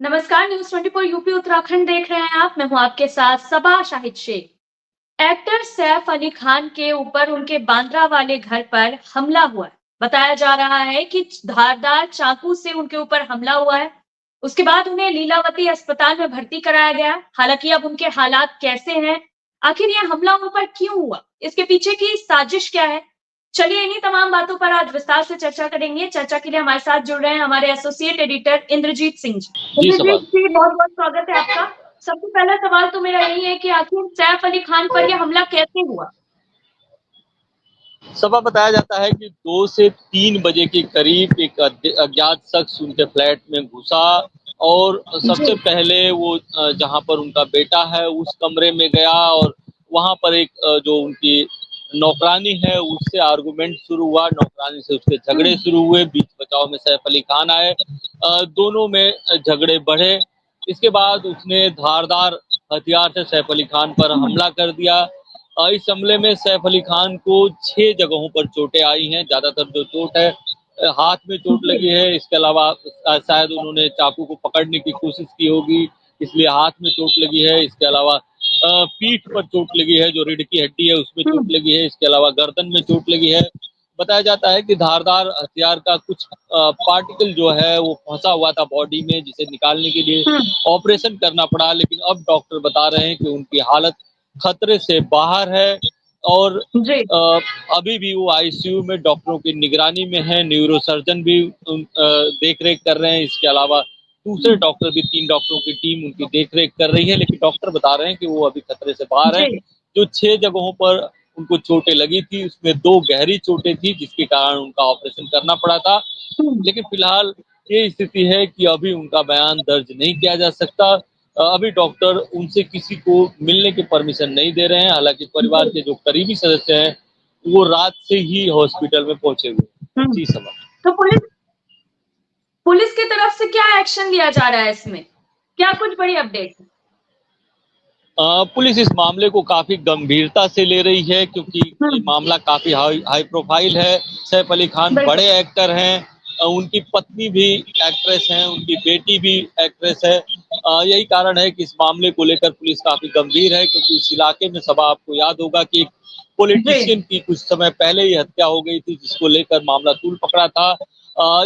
नमस्कार। News 24 UP Uttarakhand देख रहे हैं आप। मैं हूं आपके साथ सबा शाहिद शेख। एक्टर सैफ अली खान के ऊपर उनके बांद्रा वाले घर पर हमला हुआ है। बताया जा रहा है कि धारदार चाकू से उनके ऊपर हमला हुआ है। उसके बाद उन्हें लीलावती अस्पताल में भर्ती कराया गया। हालांकि अब उनके हालात कैसे हैं, आखिर यह हमला उन पर क्यों हुआ, इसके पीछे की साजिश क्या है, चलिए इन्हीं तमाम बातों पर आज विस्तार से चर्चा करेंगे। चर्चा के लिए हमारे साथ जुड़ रहे हैं हमारे एसोसिएट एडिटर इंद्रजीत सिंह जी। जी इंद्रजीत सवाल। जी, बहुत बहुत स्वागत है आपका। सबसे पहला सवाल तो मेरा यही है कि आखिर सैफ अली खान पर यह हमला कैसे हुआ? सभा बताया जाता है कि 2 से 3 बजे के करीब एक अज्ञात शख्स उनके फ्लैट में घुसा और जी। सबसे पहले वो जहां पर उनका बेटा है उस कमरे में गया और वहां पर एक जो उनकी नौकरानी है उससे आर्गुमेंट शुरू हुआ। नौकरानी से उसके झगड़े हम्म। शुरू हुए। बीच बचाव में सैफ अली खान आए। दोनों में झगड़े बढ़े। इसके बाद उसने धारदार हथियार से सैफ अली खान पर हम्म। हमला कर दिया। इस हमले में सैफ अली खान को 6 जगहों पर चोटें आई हैं। ज्यादातर जो चोट है हाथ में चोट जी। लगी है। इसके अलावा शायद उन्होंने चाकू को पकड़ने की कोशिश की होगी, इसलिए हाथ में चोट लगी है। इसके अलावा पीठ पर चोट लगी है, जो रीढ़ की हड्डी है उसमें चोट हम्म। लगी है। इसके अलावा गर्दन में चोट लगी है। बताया जाता है कि धारदार हथियार का कुछ पार्टिकल जो है वो फंसा हुआ था बॉडी में, जिसे निकालने के लिए हम्म। ऑपरेशन करना पड़ा। लेकिन अब डॉक्टर बता रहे हैं कि उनकी हालत खतरे से बाहर है और जी। अ, अभी भी वो आईसीयू में डॉक्टरों की निगरानी में है। न्यूरोसर्जन भी देख रेख कर रहे हैं। इसके अलावा दूसरे हम्म। डॉक्टर भी, 3 डॉक्टरों की टीम उनकी देख रेख कर रही है। लेकिन डॉक्टर बता रहे हैं कि वो अभी खतरे से बाहर है। जी। जो 6 जगहों पर उनको चोटें लगी थी उसमें 2 गहरी चोटें थी, जिसके कारण उनका ऑपरेशन करना पड़ा था। हम्म। लेकिन फिलहाल ये स्थिति है कि अभी उनका बयान दर्ज नहीं किया जा सकता। अभी डॉक्टर उनसे किसी को मिलने की परमिशन नहीं दे रहे हैं। हालांकि परिवार जी। के जो करीबी सदस्य हैं वो रात से ही हॉस्पिटल में पहुंचे हुए हैं। हम्म। जी समा। तो पुलिस पुलिस की तरफ से क्या एक्शन लिया जा रहा है इसमें? क्या कुछ बड़ी अपडेट है? पुलिस इस मामले को काफी गंभीरता से ले रही है, क्योंकि ये हम्म। मामला काफी हाई हाई प्रोफाइल है। सैफ अली खान बिल्कुल। बड़े एक्टर हैं। उनकी पत्नी भी एक्ट्रेस हैं, उनकी बेटी भी एक्ट्रेस है। यही कारण है कि इस मामले को लेकर पुलिस काफी गंभीर है, क्योंकि इस इलाके में सब आपको याद होगा कि एक जी। पॉलिटिशियन की कुछ समय पहले ही हत्या हो गई थी, जिसको लेकर मामला तूल पकड़ा था।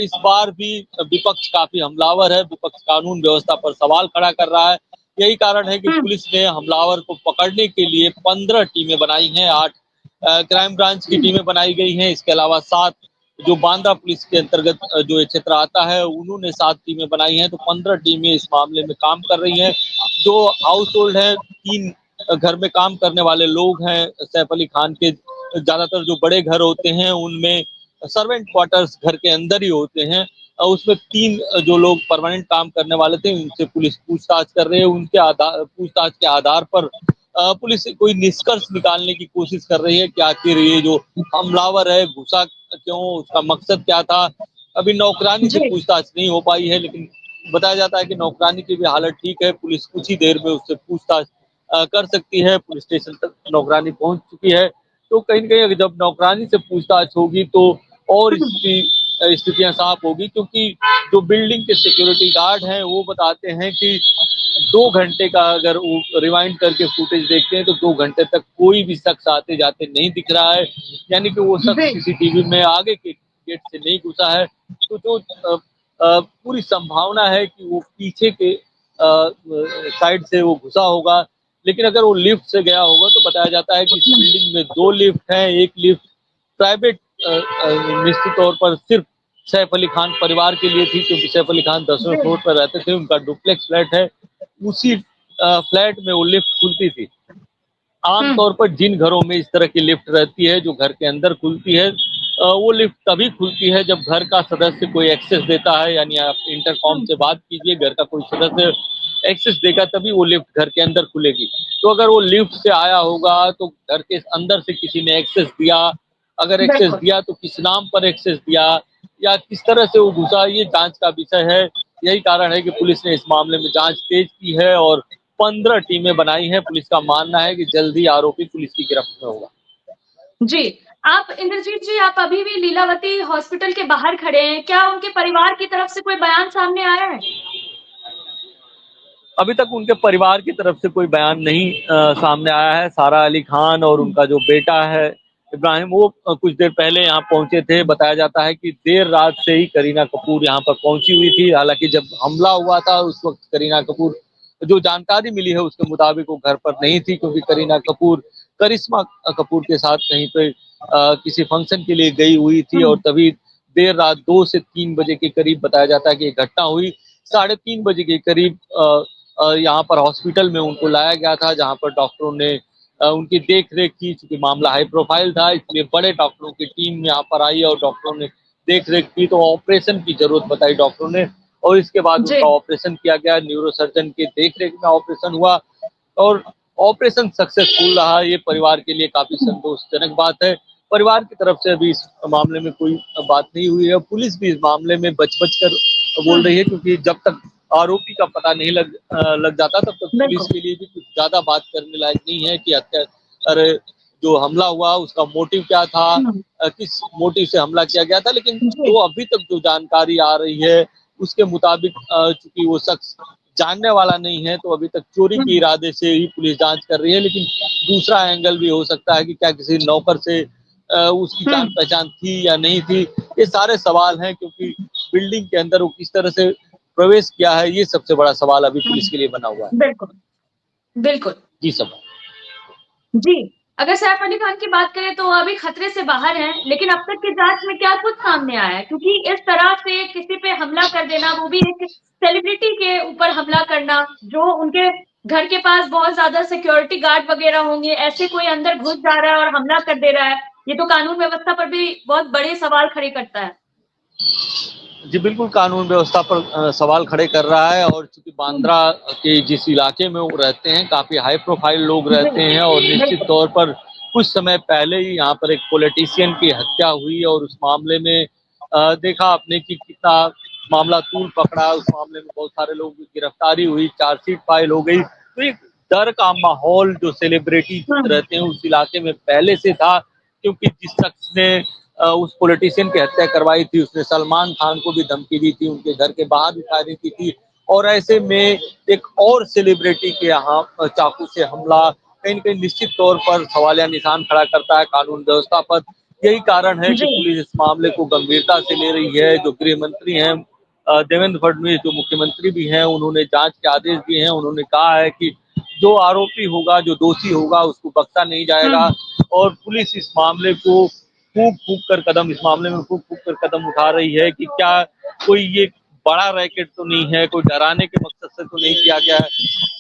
इस बार भी विपक्ष काफी हमलावर है। विपक्ष कानून व्यवस्था पर सवाल खड़ा कर रहा है। यही कारण है कि हम्म। पुलिस ने हमलावर को पकड़ने के लिए 15 टीमें बनाई हैं। 8 क्राइम ब्रांच की टीमें बनाई गई हैं। इसके अलावा 7 जो बांदा पुलिस के अंतर्गत जो ये क्षेत्र आता है उन्होंने 7 टीमें बनाई हैं। तो 15 टीमें इस मामले में काम कर रही हैं। जो हाउस होल्ड है, 3 घर में काम करने वाले लोग हैं सैफ अली खान के। ज्यादातर जो बड़े घर होते हैं उनमें सर्वेंट क्वार्टर्स घर के अंदर ही होते हैं। उसमें 3 जो लोग परमानेंट काम करने वाले थे उनसे पुलिस पूछताछ कर रही है। उनके आधार पूछताछ के आधार पर पुलिस कोई निष्कर्ष निकालने की कोशिश कर रही है कि आखिर ये जो हमलावर है घुसा क्यों, उसका मकसद क्या था। अभी नौकरानी से जी। पूछताछ नहीं हो पाई है, लेकिन बताया जाता है कि नौकरानी की भी हालत ठीक है। पुलिस कुछ ही देर में उससे पूछताछ कर सकती है। पुलिस स्टेशन तक नौकरानी पहुंच चुकी है। तो कहीं ना कहीं जब नौकरानी से पूछताछ होगी तो और हम्म। इसकी स्थितियां साफ होगी, क्योंकि जो बिल्डिंग के सिक्योरिटी गार्ड हैं वो बताते हैं कि 2 घंटे का अगर वो रिवाइंड करके फुटेज देखते हैं तो 2 घंटे तक कोई भी शख्स आते जाते नहीं दिख रहा है। यानी कि वो शख्स जी। सीसीटीवी में आगे के गेट से नहीं घुसा है। तो जो पूरी संभावना है कि वो पीछे के साइड से वो घुसा होगा। लेकिन अगर वो लिफ्ट से गया होगा तो बताया जाता है कि इस हम्म। बिल्डिंग में 2 लिफ्ट हैं। एक लिफ्ट प्राइवेट निश्चित तौर पर सिर्फ सैफ अली खान परिवार के लिए थी, क्योंकि सैफ अली खान 10वें जी। फ्लोर पर रहते थे। उनका डुप्लेक्स फ्लैट है। उसी फ्लैट में वो लिफ्ट खुलती थी। हम्म। आमतौर पर जिन घरों में इस तरह की लिफ्ट रहती है जो घर के अंदर खुलती है, वो लिफ्ट तभी खुलती है जब घर का सदस्य कोई एक्सेस देता है। यानी आप इंटरकॉम हम्म। से बात कीजिए, घर का कोई सदस्य एक्सेस देगा तभी वो लिफ्ट घर के अंदर खुलेगी। तो अगर वो लिफ्ट से आया होगा तो घर के अंदर से किसी ने एक्सेस दिया। अगर एक्सेस बिल्कुल। दिया तो किस नाम पर एक्सेस दिया या किस तरह से वो घुसा, ये जांच का विषय है। यही कारण है कि पुलिस ने इस मामले में जांच तेज की है और 15 टीमें बनाई हैं। पुलिस का मानना है कि जल्द ही आरोपी पुलिस की गिरफ्त में होगा। जी। आप इंद्रजीत जी, आप अभी भी लीलावती हॉस्पिटल के बाहर खड़े हैं। क्या उनके परिवार की तरफ से कोई बयान सामने आया है? अभी तक उनके परिवार की तरफ से कोई बयान नहीं सामने आया है। सारा अली खान और उनका जो बेटा है इब्राहिम, वो कुछ देर पहले यहाँ पहुंचे थे। बताया जाता है कि देर रात से ही करीना कपूर यहाँ पर पहुंची हुई थी। हालांकि जब हमला हुआ था उस वक्त करीना कपूर, जो जानकारी मिली है उसके मुताबिक, वो घर पर नहीं थी, क्योंकि करीना कपूर करिश्मा कपूर के साथ कहीं पे किसी फंक्शन के लिए गई हुई थी, और तभी देर रात 2 से 3 बजे के करीब बताया जाता है कि ये घटना हुई। 3:30 बजे के करीब यहाँ पर हॉस्पिटल में उनको लाया गया था, जहाँ पर डॉक्टरों ने उनकी देख रेख की। चूंकि मामला हाई प्रोफाइल था, इसलिए बड़े डॉक्टरों की टीम यहाँ पर आई और डॉक्टरों ने देख रेख की, तो ऑपरेशन की जरूरत बताई डॉक्टरों ने, और इसके बाद जी। उनका ऑपरेशन किया गया। न्यूरोसर्जन के देख रेख में ऑपरेशन हुआ और ऑपरेशन सक्सेसफुल रहा। ये परिवार के लिए काफी संतोषजनक बात है। परिवार की तरफ से अभी इस मामले में कोई बात नहीं हुई है। पुलिस भी इस मामले में बच बच कर बोल रही है, क्योंकि जब तक आरोपी का पता नहीं लग जाता, तब तक पुलिस बिल्कुल। के लिए भी कुछ ज्यादा बात करने लायक नहीं है कि हत्या, अरे जो हमला हुआ उसका मोटिव क्या था, किस मोटिव से हमला किया गया था। लेकिन जी। जो अभी तक जो जानकारी आ रही है उसके मुताबिक, चूंकि वो शख्स जानने वाला नहीं है, तो अभी तक चोरी के इरादे से ही पुलिस जांच कर रही है। लेकिन दूसरा एंगल भी हो सकता है कि क्या किसी नौकर से उसकी जान पहचान थी या नहीं थी। ये सारे सवाल हैं, क्योंकि बिल्डिंग के अंदर वो किस तरह से प्रवेश किया है, ये सबसे बड़ा सवाल अभी पुलिस के लिए बना हुआ है। बिल्कुल, बिल्कुल। जी सब। जी, अगर सैफ अली खान की बात करें तो अभी खतरे से बाहर हैं, लेकिन अब तक की जांच में क्या कुछ सामने आया है? क्योंकि इस तरह से किसी पे हमला कर देना, वो भी एक सेलिब्रिटी के ऊपर हमला करना, जो उनके घर के पास बहुत ज्यादा सिक्योरिटी गार्ड वगैरह होंगे, ऐसे कोई अंदर घुस जा रहा है और हमला कर दे रहा है, ये तो कानून व्यवस्था पर भी बहुत बड़े सवाल खड़े करता है। जी बिल्कुल, कानून व्यवस्था पर सवाल खड़े कर रहा है। और चूंकि बांद्रा के जिस इलाके में वो रहते हैं, काफी हाई प्रोफाइल लोग जी, रहते हैं, और निश्चित बिल्कुल। तौर पर कुछ समय पहले ही यहाँ पर एक पॉलिटिशियन की हत्या हुई, और उस मामले में देखा आपने कि कितना मामला तूल पकड़ा। उस मामले में बहुत सारे लोगों की गिरफ्तारी हुई, चार्जशीट फाइल हो गई। तो एक डर का माहौल जो सेलिब्रिटी रहते हैं उस इलाके में पहले से था, क्योंकि जिस शख्स ने उस पॉलिटिशियन की हत्या करवाई थी, उसने सलमान खान को भी धमकी दी थी, उनके घर के बाहर भी फायरिंग की थी। और ऐसे में एक और सेलिब्रिटी के यहाँ चाकू से हमला कहीं न कहीं निश्चित तौर पर सवालिया निशान खड़ा करता है कानून व्यवस्था पर। यही कारण है कि जी। पुलिस इस मामले को गंभीरता से ले रही है। जो गृह मंत्री हैं देवेंद्र फडणवीस, जो मुख्यमंत्री भी हैं, उन्होंने जांच के आदेश दिए हैं। उन्होंने कहा है कि जो आरोपी होगा, जो दोषी होगा, उसको बख्शा नहीं जाएगा। और पुलिस इस मामले को इस मामले में फूक फूक कर कदम उठा रही है कि क्या कोई ये बड़ा रैकेट तो नहीं है, कोई डराने के मकसद से तो नहीं किया गया है।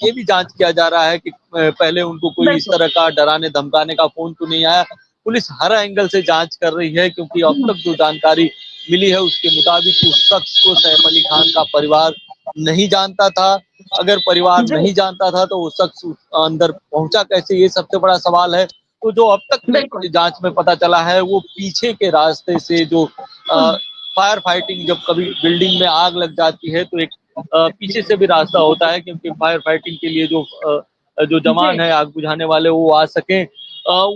ये भी जांच किया जा रहा है कि पहले उनको कोई इस बिल्कुल। तरह का डराने धमकाने का फोन तो नहीं आया। पुलिस हर एंगल से जांच कर रही है, क्योंकि अब तक जो जानकारी मिली है उसके मुताबिक उस शख्स को सैफ अली खान का परिवार नहीं जानता था। अगर परिवार जी, नहीं जानता था तो वो शख्स अंदर पहुंचा कैसे, ये सबसे बड़ा सवाल है। तो जो अब तक बिल्कुल। जांच में पता चला है, वो पीछे के रास्ते से जो फायर फाइटिंग, जब कभी बिल्डिंग में आग लग जाती है तो एक पीछे से भी रास्ता होता है, क्योंकि फायर फाइटिंग के लिए जो जी। जवान है, आग बुझाने वाले, वो आ सके।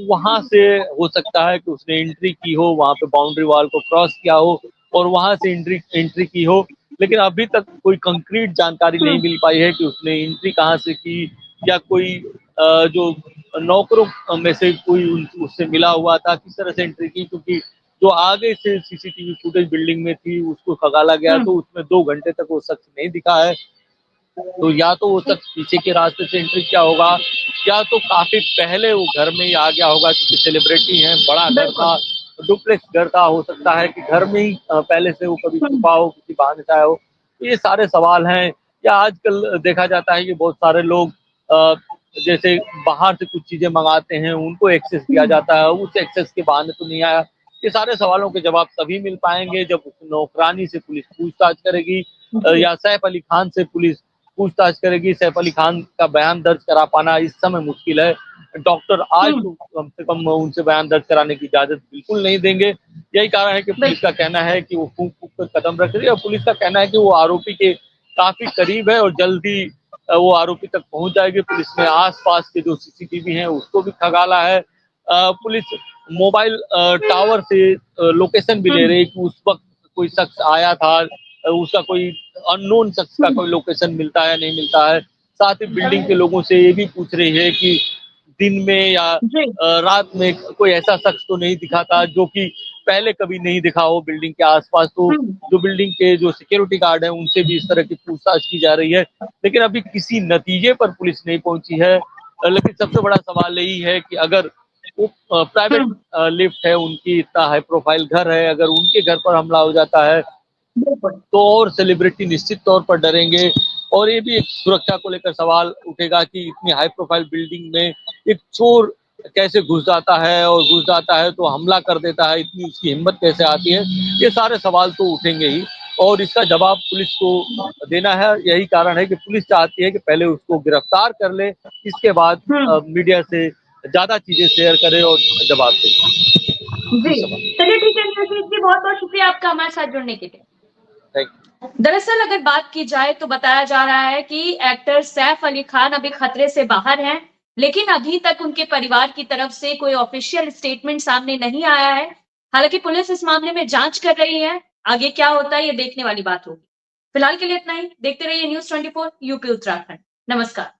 वहां से हो सकता है कि उसने एंट्री की हो, वहां पे बाउंड्री वॉल को क्रॉस किया हो और वहां से एंट्री की हो। लेकिन अभी तक कोई कंक्रीट जानकारी नहीं मिल पाई है कि उसने एंट्री कहाँ से की, या कोई जो नौकरों में से कोई उससे मिला हुआ था, किस तरह से एंट्री की। क्योंकि जो आगे से सीसीटीवी फुटेज बिल्डिंग में थी उसको खंगाला गया, तो उसमें 2 घंटे तक वो शख्स नहीं दिखा है। तो या तो वो शख्स पीछे के रास्ते से एंट्री किया होगा, या तो काफी पहले वो घर में ही आ गया होगा, क्योंकि सेलिब्रिटी है, बड़ा घर बिल्कुल। था, डुप्लेक्स घर था। हो सकता है कि घर में ही पहले से वो कभी छुपा हो, किसी बहाने से आया हो। तो ये सारे सवाल हैं। या आजकल देखा जाता है कि बहुत सारे लोग अ, जैसे बाहर से कुछ चीजें मंगाते हैं, उनको एक्सेस दिया जाता है, उस एक्सेस के बहाने तो नहीं आया। ये सारे सवालों के जवाब तभी मिल पाएंगे जब उस नौकरानी से पुलिस पूछताछ करेगी, जी। या सैफ अली खान से पुलिस पूछताछ करेगी। सैफ अली खान का बयान दर्ज करा पाना इस समय मुश्किल है। डॉक्टर आज तो कम से कम उनसे बयान दर्ज कराने की इजाजत बिल्कुल नहीं देंगे। यही कारण है कि पुलिस का बिल्कुल। कहना है कि वो फूंक फूंक कर कदम रख रही है, और पुलिस का कहना है कि वो आरोपी के काफी करीब है और जल्दी वो आरोपी तक पहुंच जाएगी। पुलिस ने आसपास के जो सीसीटीवी हैं उसको भी खंगाला है। पुलिस मोबाइल टावर से लोकेशन भी ले रही है कि उस वक्त कोई शख्स आया था, उसका कोई अननोन शख्स का कोई लोकेशन मिलता है नहीं मिलता है। साथ ही बिल्डिंग के लोगों से ये भी पूछ रही है कि दिन में या जी। रात में कोई ऐसा शख्स तो नहीं दिखा था जो कि पहले कभी नहीं दिखा हो बिल्डिंग के आसपास। तो हम्म। जो बिल्डिंग के जो सिक्योरिटी गार्ड है उनसे भी इस तरह की पूछताछ की जा रही है, लेकिन अभी किसी नतीजे पर पुलिस नहीं पहुंची है। लेकिन सबसे बड़ा सवाल यही है कि अगर वो प्राइवेट हम्म। लिफ्ट है उनकी, इतना हाई प्रोफाइल घर है, अगर उनके घर पर हमला हो जाता है बिल्कुल। तो और सेलिब्रिटी निश्चित तौर पर डरेंगे। और ये भी एक सुरक्षा को लेकर सवाल उठेगा कि इतनी हाई प्रोफाइल बिल्डिंग में एक चोर कैसे घुस जाता है, और घुस जाता है तो हमला कर देता है, इतनी उसकी हिम्मत कैसे आती है। ये सारे सवाल तो उठेंगे ही, और इसका जवाब पुलिस को देना है। यही कारण है कि पुलिस चाहती है कि पहले उसको गिरफ्तार कर ले, इसके बाद हम्म। मीडिया से ज्यादा चीजें शेयर करे और जवाब दे। जी। चलिए ठीक है नीरज जी, बहुत बहुत शुक्रिया आपका हमारे साथ जुड़ने के लिए। थैंक दरअसल अगर बात की जाए तो बताया जा रहा है कि एक्टर सैफ अली खान अभी खतरे से बाहर हैं, लेकिन अभी तक उनके परिवार की तरफ से कोई ऑफिशियल स्टेटमेंट सामने नहीं आया है। हालांकि पुलिस इस मामले में जांच कर रही है। आगे क्या होता है ये देखने वाली बात होगी। फिलहाल के लिए इतना ही। देखते रहिए न्यूज़ 24 यूपी उत्तराखंड। नमस्कार।